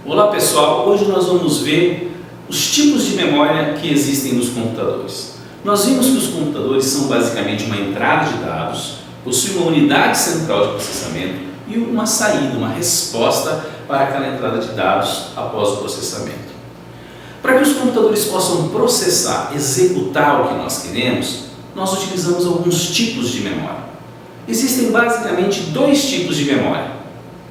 Olá pessoal, hoje nós vamos ver os tipos de memória que existem nos computadores. Nós vimos que os computadores são basicamente uma entrada de dados, possuem uma unidade central de processamento e uma saída, uma resposta para aquela entrada de dados após o processamento. Para que os computadores possam processar, executar o que nós queremos, nós utilizamos alguns tipos de memória. Existem basicamente dois tipos de memória.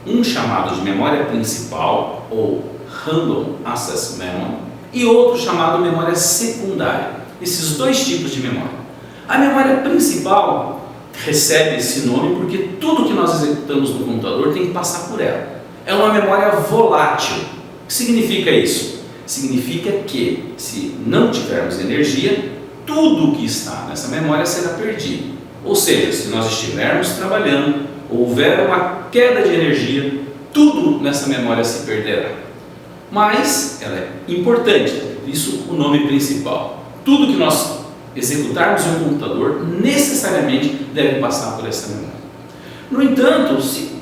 Um chamado de memória principal, ou Random Access Memory, e outro chamado memória secundária. Esses dois tipos de memória. A memória principal recebe esse nome porque tudo que nós executamos no computador tem que passar por ela. É uma memória volátil. O que significa isso? Significa que, se não tivermos energia, tudo que está nessa memória será perdido. Ou seja, se nós estivermos trabalhando, houver uma queda de energia, tudo nessa memória se perderá. Mas ela é importante, por isso o nome principal. Tudo que nós executarmos em um computador necessariamente deve passar por essa memória. No entanto, se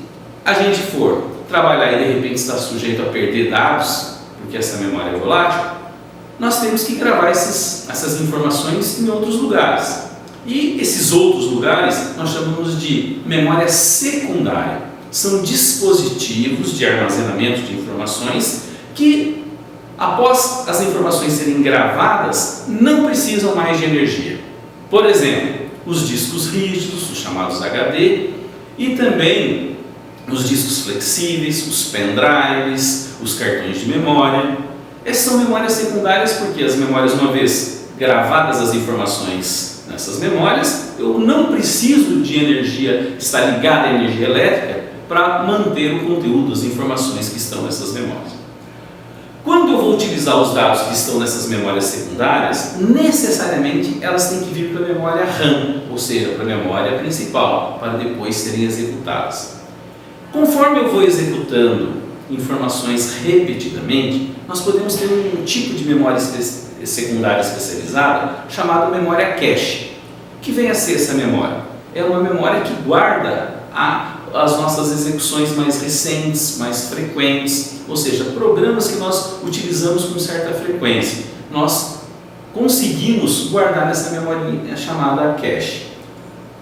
a gente for trabalhar e de repente está sujeito a perder dados, porque essa memória é volátil, nós temos que gravar essas informações em outros lugares. E esses outros lugares nós chamamos de memória secundária. São dispositivos de armazenamento de informações que, após as informações serem gravadas, não precisam mais de energia. Por exemplo, os discos rígidos, os chamados HD, e também os discos flexíveis, os pendrives, os cartões de memória. Essas são memórias secundárias porque as memórias, uma vez gravadas as informações nessas memórias, eu não preciso de energia, estar ligada à energia elétrica para manter o conteúdo das informações que estão nessas memórias. Quando eu vou utilizar os dados que estão nessas memórias secundárias, necessariamente elas têm que vir para a memória RAM, ou seja, para a memória principal, para depois serem executadas. Conforme eu vou executando informações repetidamente, nós podemos ter um tipo de memória secundária especializada chamada memória cache. O que vem a ser essa memória? É uma memória que guarda as nossas execuções mais recentes, mais frequentes, ou seja, programas que nós utilizamos com certa frequência. Nós conseguimos guardar nessa memória chamada cache.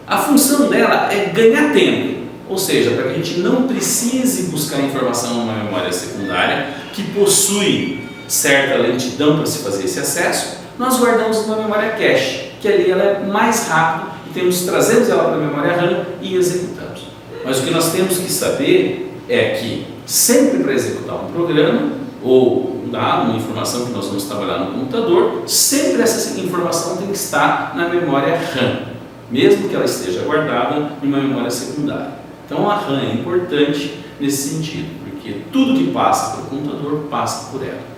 A função dela é ganhar tempo, ou seja, para que a gente não precise buscar informação numa memória secundária que possui certa lentidão para se fazer esse acesso, nós guardamos numa memória cache, que ali ela é mais rápida e trazemos ela para a memória RAM e executamos. Mas o que nós temos que saber é que sempre para executar um programa ou uma informação que nós vamos trabalhar no computador, sempre essa informação tem que estar na memória RAM, mesmo que ela esteja guardada em uma memória secundária. Então a RAM é importante nesse sentido, porque tudo que passa para o computador passa por ela.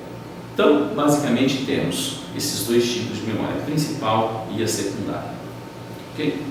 Então, basicamente temos esses dois tipos de memória, a principal e a secundária. Ok?